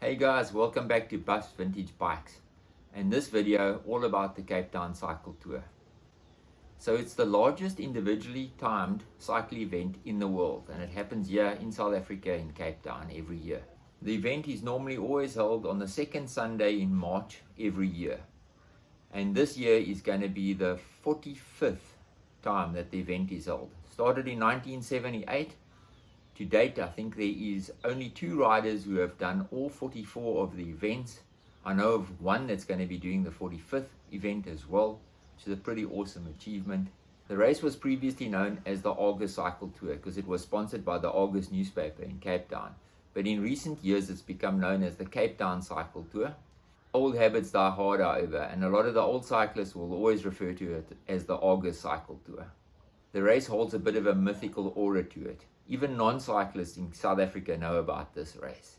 Hey guys, welcome back to Buff's Vintage Bikes. In this video, all about the Cape Town Cycle Tour. So it's the largest individually timed cycle event in the world, and it happens here in South Africa in Cape Town every year. The event is normally always held on the second Sunday in March every year. And this year is going to be the 45th time that the event is held. Started in 1978. To date, I think there is only 2 riders who have done all 44 of the events. I know of one that's going to be doing the 45th event as well, which is a pretty awesome achievement. The race was previously known as the Argus Cycle Tour because it was sponsored by the Argus newspaper in Cape Town. But in recent years, it's become known as the Cape Town Cycle Tour. Old habits die hard, however, and a lot of the old cyclists will always refer to it as the Argus Cycle Tour. The race holds a bit of a mythical aura to it. Even non-cyclists in South Africa know about this race.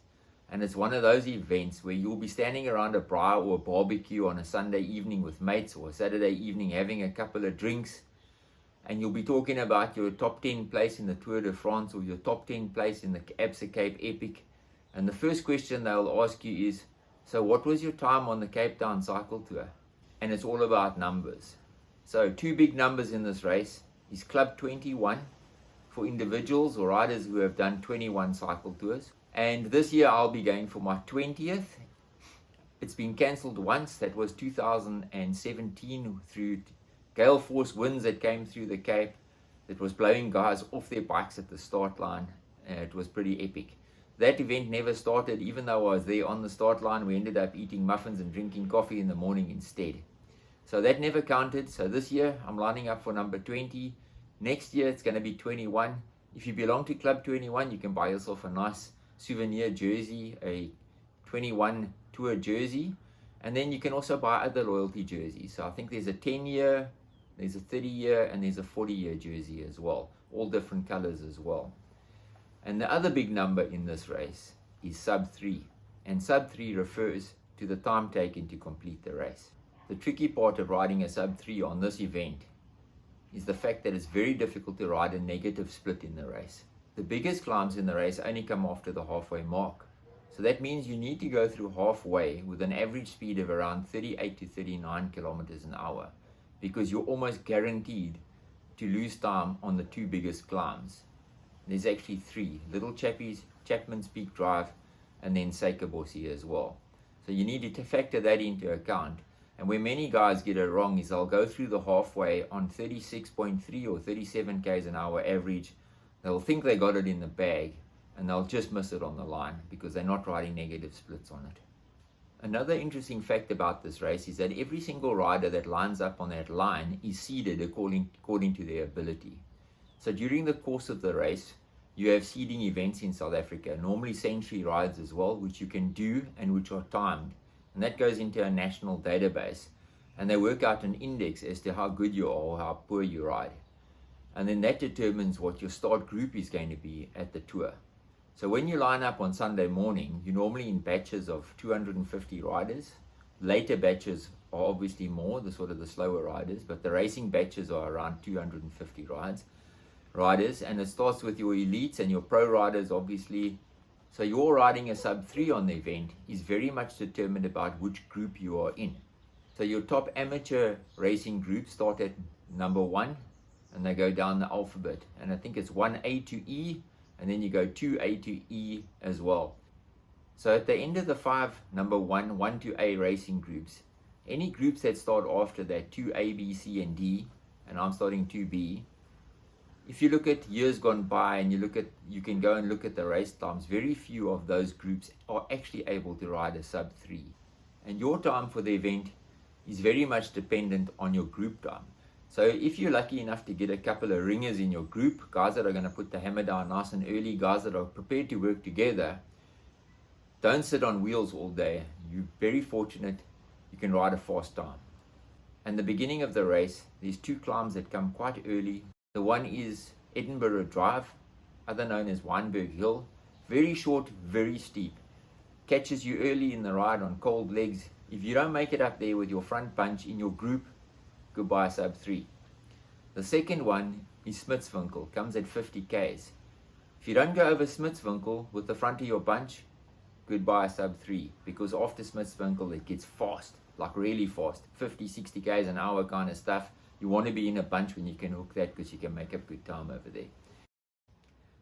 And it's one of those events where you'll be standing around a braai or a barbecue on a Sunday evening with mates, or a Saturday evening having a couple of drinks, and you'll be talking about your top 10 place in the Tour de France or your top 10 place in the Absa Cape Epic. And the first question they'll ask you is, so what was your time on the Cape Town Cycle Tour? And it's all about numbers. So 2 big numbers in this race is Club 21, for individuals or riders who have done 21 cycle tours. And this year I'll be going for my 20th. It's been cancelled once, that was 2017 through gale force winds that came through the Cape. That was blowing guys off their bikes at the start line. It was pretty epic. That event never started, even though I was there on the start line. We ended up eating muffins and drinking coffee in the morning instead. So that never counted. So this year I'm lining up for number 20. Next year it's going to be 21. If you belong to Club 21, you can buy yourself a nice souvenir jersey, a 21 tour jersey, and then you can also buy other loyalty jerseys. So I think there's a 10-year, there's a 30-year, and there's a 40-year jersey as well, all different colors as well. And the other big number in this race is sub 3, and sub 3 refers to the time taken to complete the race. The tricky part of riding a sub 3 on this event is the fact that it's very difficult to ride a negative split in the race. The biggest climbs in the race only come after the halfway mark. So that means you need to go through halfway with an average speed of around 38 to 39 kilometers an hour, because you're almost guaranteed to lose time on the 2 biggest climbs. There's actually 3, Little Chappies, Chapman's Peak Drive, and then Suikerbossie as well. So you need to factor that into account. And where many guys get it wrong is they'll go through the halfway on 36.3 or 37 k's an hour average. They'll think they got it in the bag, and they'll just miss it on the line because they're not riding negative splits on it. Another interesting fact about this race is that every single rider that lines up on that line is seeded according to their ability. So during the course of the race, you have seeding events in South Africa, normally century rides as well, which you can do and which are timed. And that goes into a national database, and they work out an index as to how good you are or how poor you ride. And then that determines what your start group is going to be at the tour. So when you line up on Sunday morning, you're normally in batches of 250 riders. Later batches are obviously more, the slower riders, but the racing batches are around 250 riders, and it starts with your elites and your pro riders, obviously. So your riding a sub 3 on the event is very much determined about which group you are in. So your top amateur racing groups start at number 1, and they go down the alphabet. And I think it's 1A to E, and then you go 2A to E as well. So at the end of the 5 number 1 to A racing groups, any groups that start after that, 2A, B, C, and D, and I'm starting 2B, if you look at years gone by and you can go and look at the race times, very few of those groups are actually able to ride a sub 3. And your time for the event is very much dependent on your group time. So if you're lucky enough to get a couple of ringers in your group, guys that are going to put the hammer down nice and early, guys that are prepared to work together, don't sit on wheels all day. You're very fortunate you can ride a fast time. And the beginning of the race, there's 2 climbs that come quite early. The one is Edinburgh Drive, other known as Wynberg Hill. Very short, very steep. Catches you early in the ride on cold legs. If you don't make it up there with your front bunch in your group, goodbye sub 3. The second one is Smitswinkel, comes at 50 k's. If you don't go over Smitswinkel with the front of your bunch, goodbye sub 3, because after Smithswinkel it gets fast, like really fast, 50-60 k's an hour kind of stuff. You want to be in a bunch when you can hook that, because you can make a good time over there.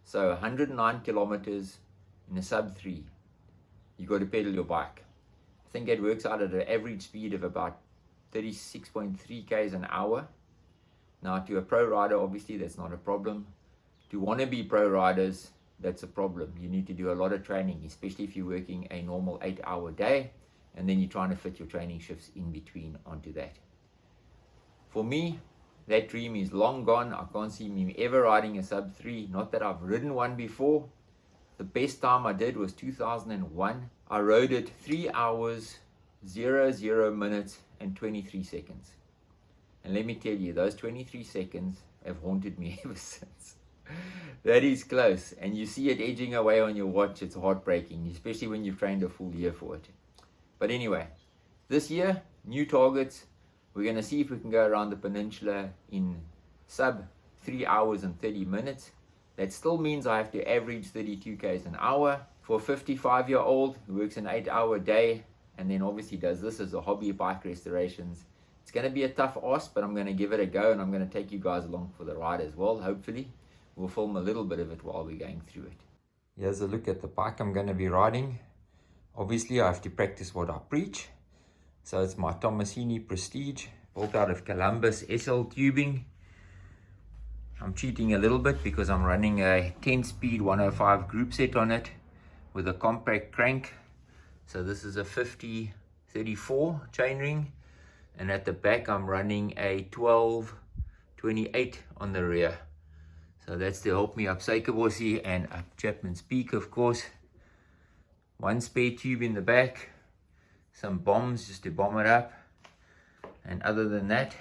So 109 kilometers in a sub 3, you got to pedal your bike. I think it works out at an average speed of about 36.3 k's an hour. Now, to a pro rider, obviously that's not a problem. To wannabe pro riders, that's a problem. You need to do a lot of training, especially if you're working a normal 8-hour day, and then you're trying to fit your training shifts in between onto that. For me, that dream is long gone. I can't see me ever riding a sub 3. Not that I've ridden one before. The best time I did was 2001. I rode it 3 hours, 0 minutes and 23 seconds. And let me tell you, those 23 seconds have haunted me ever since. That is close. And you see it edging away on your watch. It's heartbreaking, especially when you've trained a full year for it. But anyway, this year, new targets. We're going to see if we can go around the peninsula in sub 3 hours and 30 minutes. That still means I have to average 32 k's an hour. For a 55-year-old who works an 8-hour day and then obviously does this as a hobby, bike restorations, it's going to be a tough ask, but I'm going to give it a go, and I'm going to take you guys along for the ride as well. Hopefully we'll film a little bit of it while we're going through it. Here's a look at the bike I'm going to be riding. Obviously I have to practice what I preach. So it's my Tommasini Prestige, built out of Columbus SL tubing. I'm cheating a little bit because I'm running a 10-speed 105 group set on it with a compact crank. So this is a 50-34 chainring, and at the back I'm running a 12-28 on the rear. So that's to help me up Suikerbossie and up Chapman's Peak, of course. One spare tube in the back, some bombs just to bomb it up, and other than that,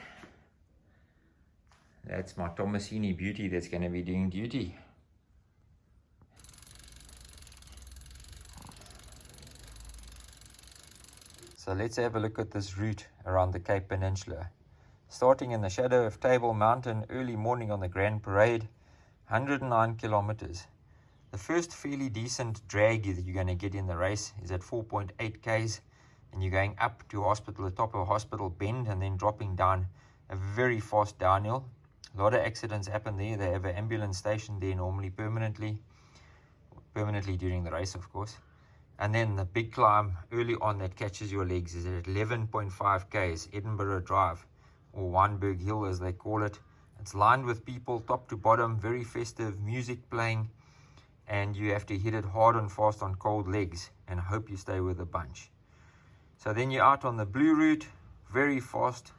that's my Tommasini beauty that's going to be doing duty. So let's have a look at this route around the Cape Peninsula. Starting in the shadow of Table Mountain, early morning on the Grand Parade, 109 kilometers. The first fairly decent drag that you're going to get in the race is at 4.8 k's, and you're going up to hospital, the top of Hospital Bend, and then dropping down a very fast downhill. A lot of accidents happen there. They have an ambulance station there normally permanently during the race, of course. And then the big climb early on that catches your legs is at 11.5 k's, Edinburgh Drive, or Weinberg Hill as they call it. It's lined with people top to bottom, very festive, music playing, and you have to hit it hard and fast on cold legs and hope you stay with a bunch. So then you're out on the blue route, very fast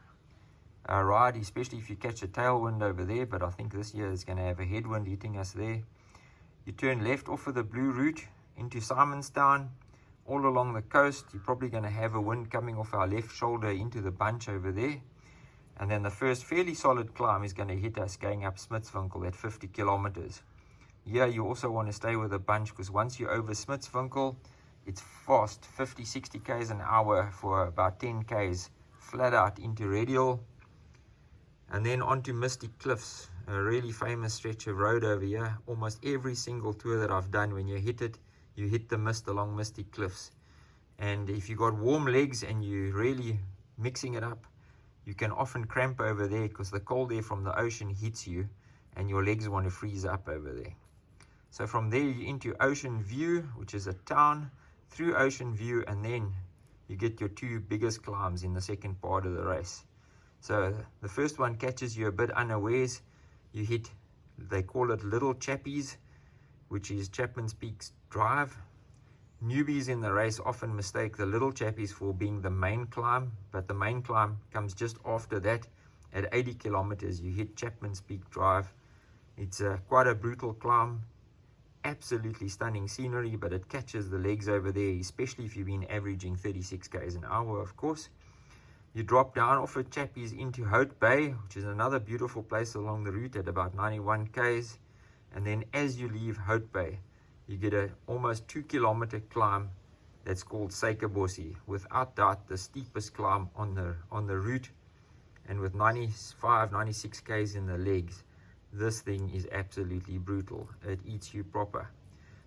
ride, especially if you catch a tailwind over there, but I think this year is going to have a headwind hitting us there. You turn left off of the blue route into Simonstown, all along the coast. You're probably going to have a wind coming off our left shoulder into the bunch over there. And then the first fairly solid climb is going to hit us going up Smithswinkel at 50 kilometers. Here you also want to stay with a bunch, because once you're over Smithswinkel, it's fast, 50-60 k's an hour for about 10 k's, flat out into Radial. And then onto Misty Cliffs, a really famous stretch of road over here. Almost every single tour that I've done, when you hit it, you hit the mist along Misty Cliffs. And if you got warm legs and you're really mixing it up, you can often cramp over there because the cold air from the ocean hits you and your legs want to freeze up over there. So from there you're into Ocean View, which is a town, through Ocean View, and then you get your two biggest climbs in the second part of the race. So the first one catches you a bit unawares. You hit, they call it Little Chappies, which is Chapman's Peak Drive. Newbies in the race often mistake the Little Chappies for being the main climb, but the main climb comes just after that. At 80 kilometers, you hit Chapman's Peak Drive. It's quite a brutal climb, absolutely stunning scenery, but it catches the legs over there, especially if you've been averaging 36 k's an hour, of course. You drop down off of Chappies into Hout Bay, which is another beautiful place along the route at about 91 k's. And then as you leave Hout Bay, you get a almost 2-kilometer climb that's called Suikerbossie. Without doubt, the steepest climb on the route, and with 95-96 k's in the legs, this thing is absolutely brutal. It eats you proper.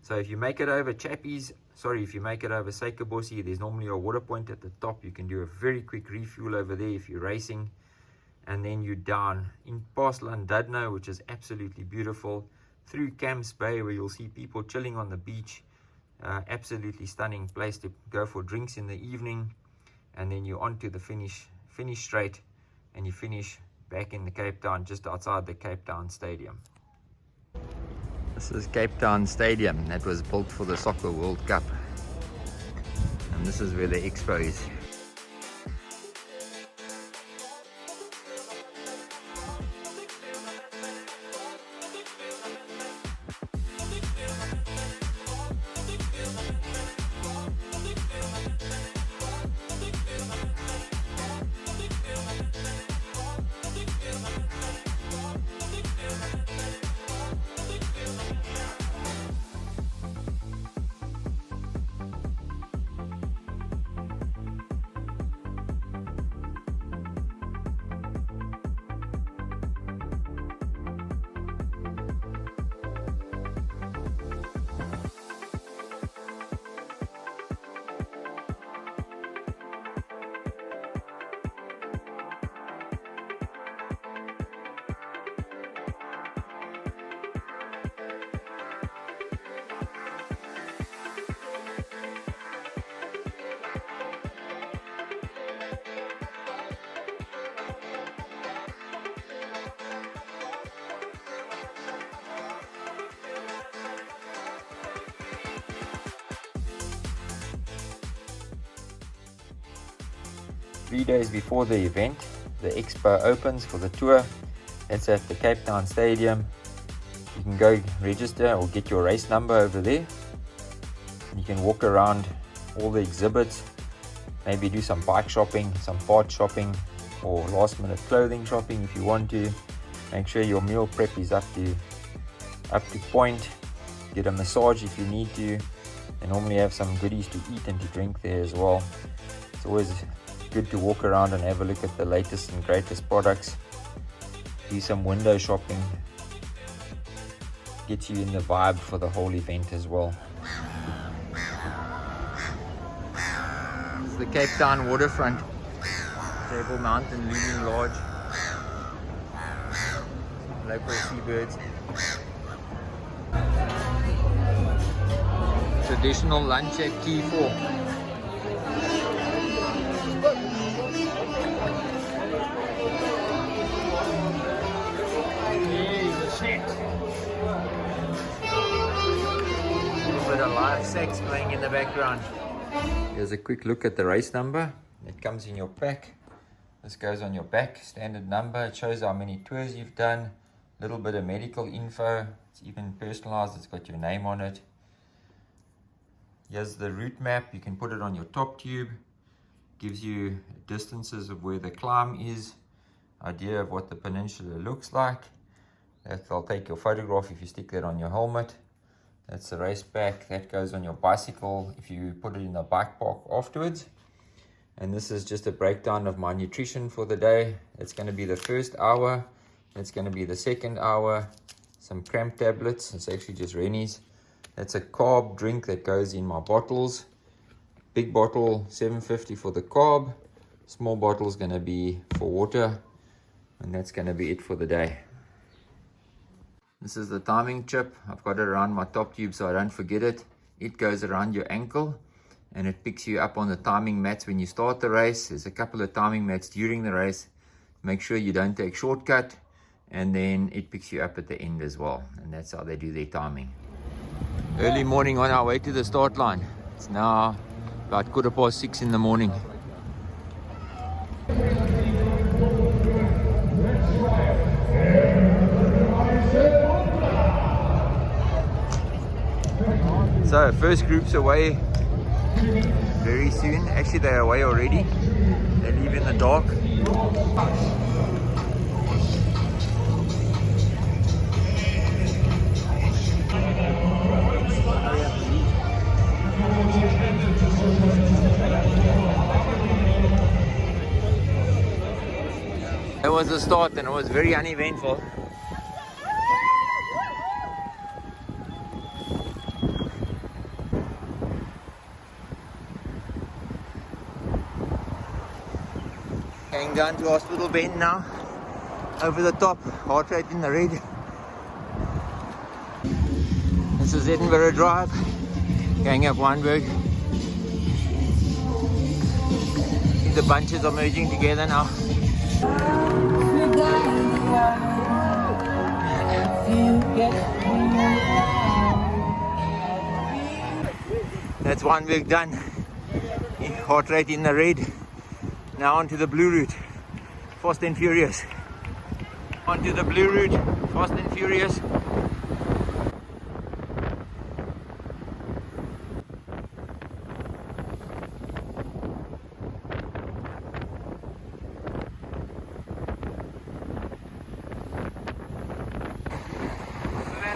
So if you make it over if you make it over Suikerbossie, there's normally a water point at the top. You can do a very quick refuel over there if you're racing. And then you're down in past Llandudno, which is absolutely beautiful, through Camps Bay, where you'll see people chilling on the beach. Absolutely stunning place to go for drinks in the evening. And then you're on to the finish straight, and you finish back in the Cape Town, just outside the Cape Town Stadium. This is Cape Town Stadium that was built for the Soccer World Cup. And this is where the Expo is. Three days before the event, the Expo opens for the tour. It's at the Cape Town Stadium. You can go register or get your race number over there. You can walk around all the exhibits, maybe do some bike shopping, some part shopping, or last minute clothing shopping if you want to. Make sure your meal prep is up to point. Get a massage if you need to. They normally have some goodies to eat and to drink there as well. It's always good to walk around and have a look at the latest and greatest products. Do some window shopping. Gets you in the vibe for the whole event as well. This is the Cape Town waterfront. Table Mountain looming large. Local seabirds. Traditional lunch at T4. Bit of live sex playing in the background. Here's a quick look at the race number. It comes in your pack. This goes on your back, standard number. It shows how many tours you've done. A little bit of medical info. It's even personalized. It's got your name on it. Here's the route map. You can put it on your top tube. Gives you distances of where the climb is. Idea of what the peninsula looks like. That'll take your photograph if you stick that on your helmet. That's the race pack. That goes on your bicycle if you put it in the bike park afterwards. And this is just a breakdown of my nutrition for the day. It's going to be the first hour. It's going to be the second hour. Some cramp tablets. It's actually just Rennie's. That's a carb drink that goes in my bottles. Big bottle, $7.50 for the carb. Small bottle is going to be for water. And that's going to be it for the day. This is the timing chip. I've got it around my top tube so I don't forget it. It goes around your ankle and it picks you up on the timing mats when you start the race. There's a couple of timing mats during the race. Make sure you don't take shortcut, and then it picks you up at the end as well. And that's how they do their timing. Early morning on our way to the start line. It's now about 6:15 in the morning. So first group's away very soon. Actually they're away already. They leave in the dark. That was the start and it was very uneventful. Going down to Hospital Bend now. Over the top, heart rate in the red. This is Edinburgh Drive. Going up Weinberg. The bunches are merging together now. That's Weinberg done. Heart rate in the red. Now onto the blue route. Fast and furious. Onto the blue route. Fast and furious.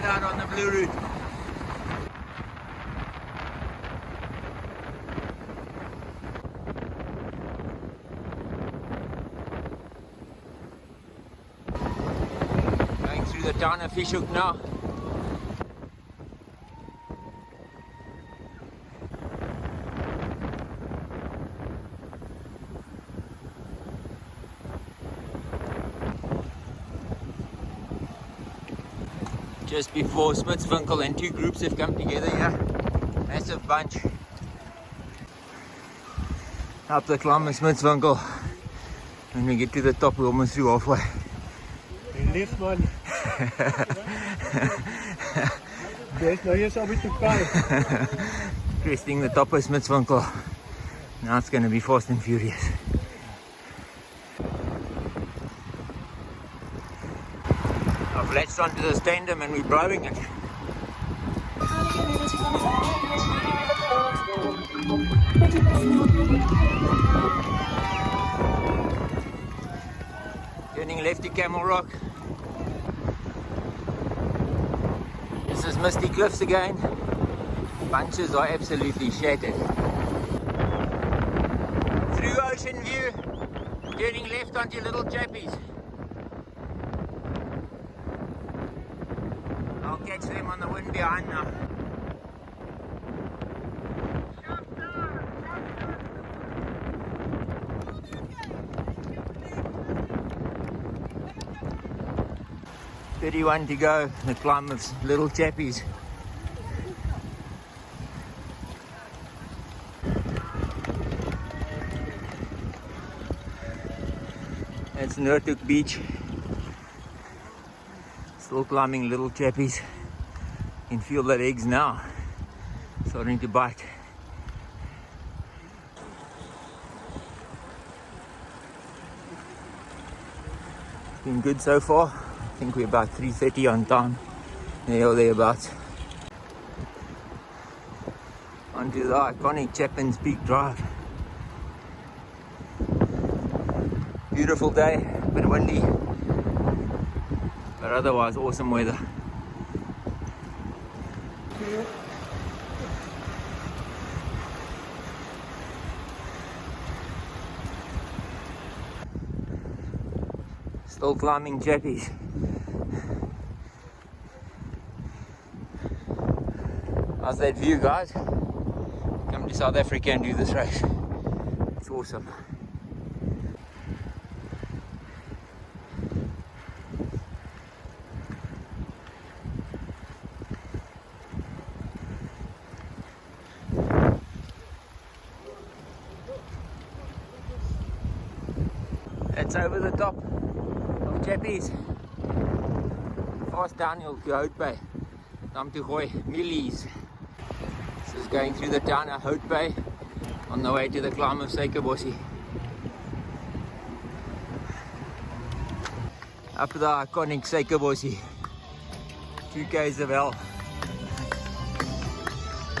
Out on the blue route. Going through the town of Fishhook now. Just before Smitswinkel, and two groups have come together here. Massive bunch. Up the climb of Smitswinkel. When we get to the top, we're almost through halfway. Lift man. There's no use of it to cry. Cresting the top of Smitswinkel. Now it's going to be fast and furious. I've latched onto this tandem and we're blowing it. Turning left to Camel Rock. This is Misty Cliffs again. Bunches are absolutely shattered. Through Ocean View, turning left onto Little Chappies. I'll catch them on the wind behind now. $31 to go, the climb of Little Chappies. That's Noordhoek Beach. Still climbing Little Chappies. You can feel that eggs now starting to bite. It's been good so far. I think we're about 3:30 on time. There or thereabouts. Onto the iconic Chapman's Peak Drive. Beautiful day, a bit windy, but otherwise awesome weather. Still climbing Chappies. How's that view, guys? Come to South Africa and do this race. It's awesome. It's over the top of Chappies. Fast downhill to Hout Bay. Namtugoy, Millies. This is going through the town of Hout Bay on the way to the climb of Suikerbossie. Up the iconic Suikerbossie. 2 k's of hell.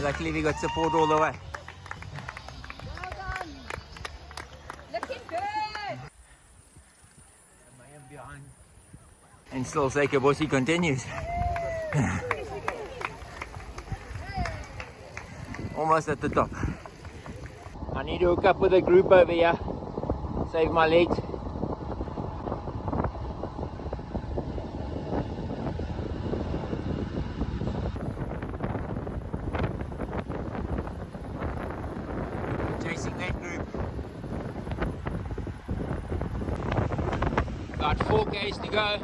Luckily we got support all the way. Well done. Looking good. Behind. And still Suikerbossie continues. Almost at the top. I need to hook up with a group over here. Save my legs. Chasing that group. About 4 k's to go.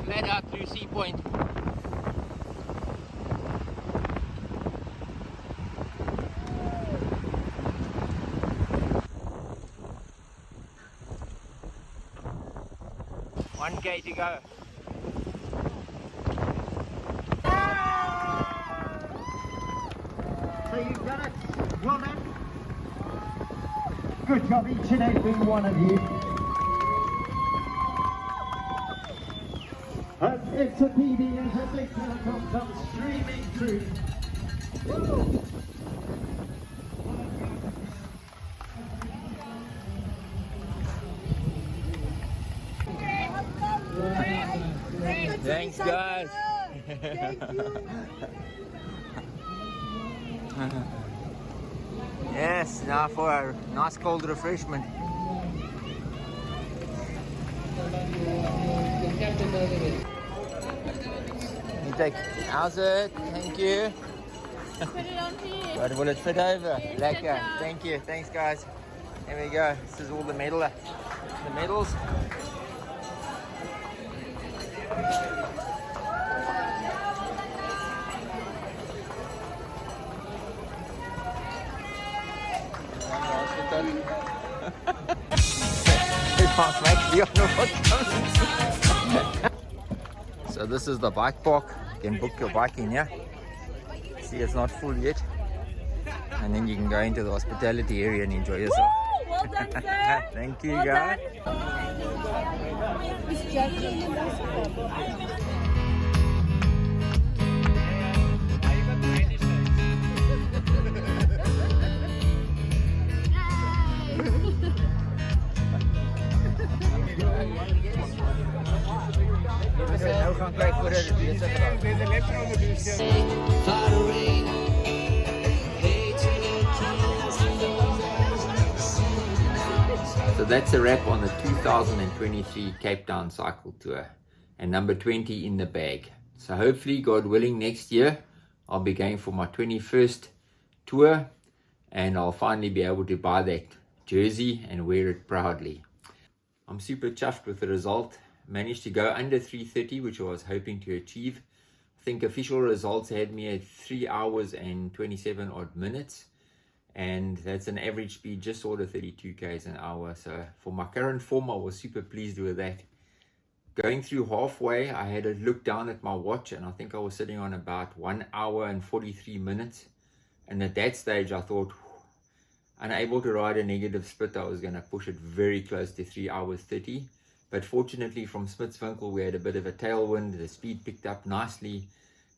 Flat out through Sea Point. One K to go. So you've done it. Well done. Good job, each and every one of you. It's a PB as a big telecom comes streaming through. Thanks, guys. Yes, now for a nice cold refreshment. You take, how's it? Thank you. Put it on here. But will it fit over? Yes, Lekker. it does. Thank you. Thanks, guys. There we go. This is all the medals. So this is the bike park. You can book your bike in here. See, it's not full yet. And then you can go into the hospitality area and enjoy yourself. Woo! Well done, sir. Thank you, Well guys. done. Is Jackie in the bicycle? There's a letter on the bill. So that's a wrap on the 2023 Cape Town Cycle Tour, and number 20 in the bag. So hopefully, God willing, next year I'll be going for my 21st tour, and I'll finally be able to buy that jersey and wear it proudly. I'm super chuffed with the result. Managed to go under 3:30, which I was hoping to achieve. I think official results had me at 3 hours and 27 odd minutes, and that's an average speed just sort of 32 k's an hour. So for my current form, I was super pleased with that. Going through halfway, I had a look down at my watch, and I think I was sitting on about 1 hour and 43 minutes. And at that stage, I thought, unable to ride a negative split, I was going to push it very close to 3 hours 30. But fortunately, from Smithswinkel, we had a bit of a tailwind. The speed picked up nicely,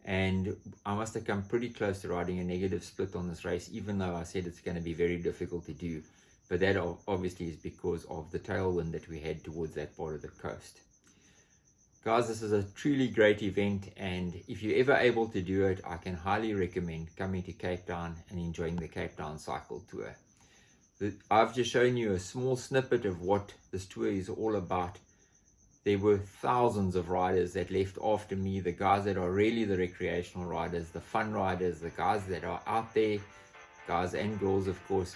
and I must have come pretty close to riding a negative split on this race, even though I said it's going to be very difficult to do. But that obviously is because of the tailwind that we had towards that part of the coast. Guys, this is a truly great event, and if you're ever able to do it, I can highly recommend coming to Cape Town and enjoying the Cape Town Cycle Tour. I've just shown you a small snippet of what this tour is all about. There were thousands of riders that left after me, the guys that are really the recreational riders, the fun riders, the guys that are out there, guys and girls of course,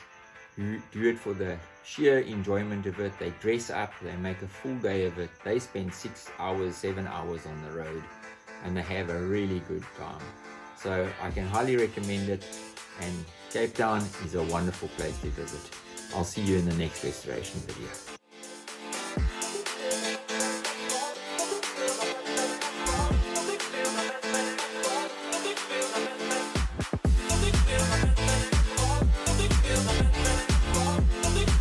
who do it for the sheer enjoyment of it. They dress up, they make a full day of it, they spend 6 hours, 7 hours on the road, and they have a really good time. So I can highly recommend it, and Cape Town is a wonderful place to visit. I'll see you in the next restoration video.